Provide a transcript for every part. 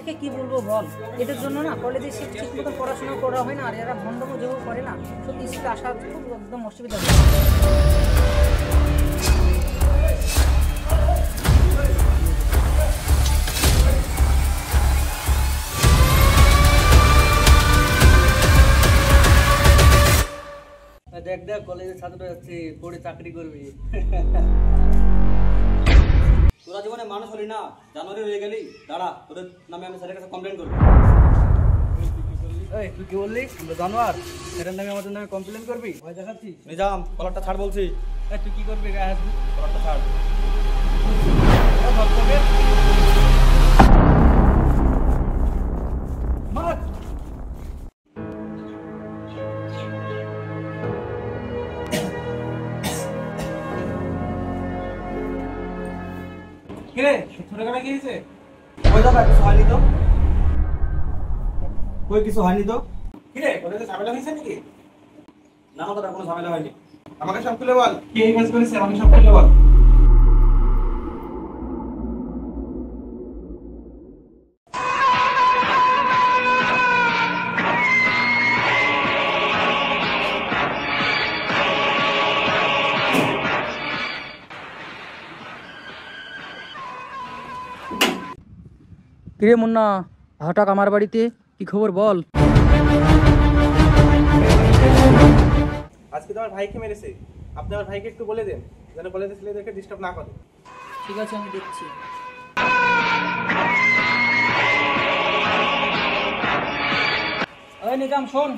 এদেরকে কি বলবো বল, এদের জন্য না কলেজে সে ঠিক মতো পড়াশোনা করা হয় না, আর এরা ভণ্ডম যেও করে না, সত্যি স্কুলে আসা খুব একদম অসুবিধা হয়। দেখ দেখ কলেজের ছাত্র যাচ্ছে, পড়ে চাকরি করবি। তোরা জীবনে মানুষ হলি না, জানুয়ারি হয়ে গেলি, দাঁড়া তোদের নামে আমি স্যারের কাছে কমপ্লেন করবো। তুই কি বললি? জানোয়ার, এটার নামে আমাদের নামে কমপ্লেন করবি? ভয় দেখাচ্ছিস? নিজাম, কলারটা ছাড় বলছি। তুই কি করবি? গায়ে হাত কলারটা ছাড়। কিরে ছোটখাটো কি হয়েছে? ওই দাদা কিছু হয়নি তো, কই কিছু হয়নি তো। কিরে কলেজে ঝামেলা হয়েছে নাকি? না দাদা কোনো ঝামেলা হয়নি। আমাকে সব খুলে বল, কি এই কাজ করেছে আমাকে সব খুলে বল। কিরে মুন্না, হঠাৎ আমার বাড়িতে, কি খবর বল? আজকে তোমার ভাইকে মেরেছে, আপনি আমার ভাইকে একটু বলে দেন যেন কলেজের ছেলেদেরকে ডিস্টার্ব না করে। ঠিক আছে, আমি দেখছি। ওই নিজাম শোন,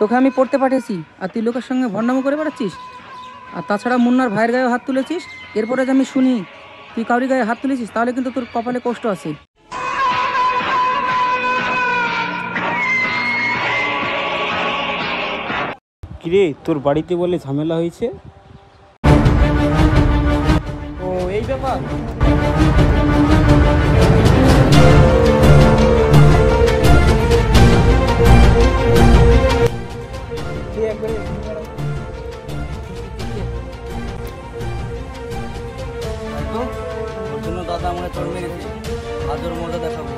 তোকে আমি পড়তে পাঠিয়েছি আর তুই লোকের সঙ্গে ভণ্ডামি করে বেড়াচ্ছিস। আর তাছাড়া মুন্নার ভাইয়ের গায়ে হাত তুলেছিস, এরপরে যে আমি শুনি তুই কাউরি গায়ে হাত তুলেছিস, তাহলে কিন্তু তোর কপালে কষ্ট আছে। কিরে তোর বাড়িতে বলে ঝামেলা হয়েছে? ও এই ব্যাপার। ওর জন্য দাদা আমাকে চড় মেরেছে, আজ ওর মজা দেখাবো।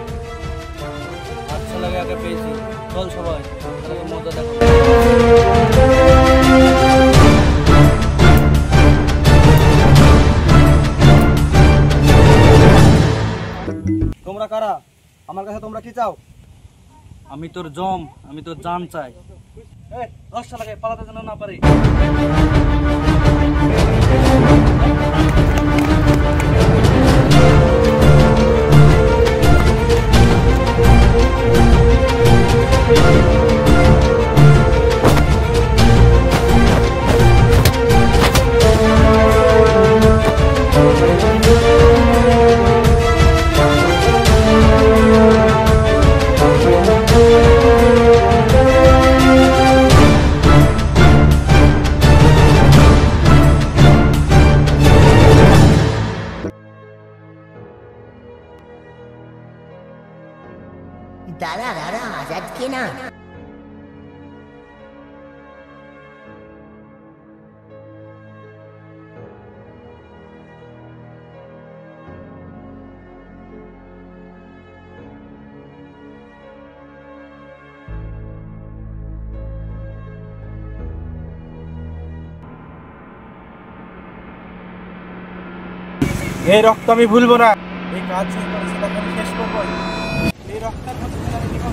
আচ্ছা লাগে আগে পেয়েছি, চল সবাই তাহলে মজা দেখাবো। তোমরা কারা? আমার কাছে তোমরা কি চাও? আমি তোর জম, আমি তোর জান চাই। দশটা লাগে পালাতে যেন না পারে। দাদা দাদা আজাদ কে না? এই রক্ত আমি ভুলবো না, এই কাজ যে করেছে তাকে আমি শেষ করবো। এই রক্তের মধ্যে আমি জীবন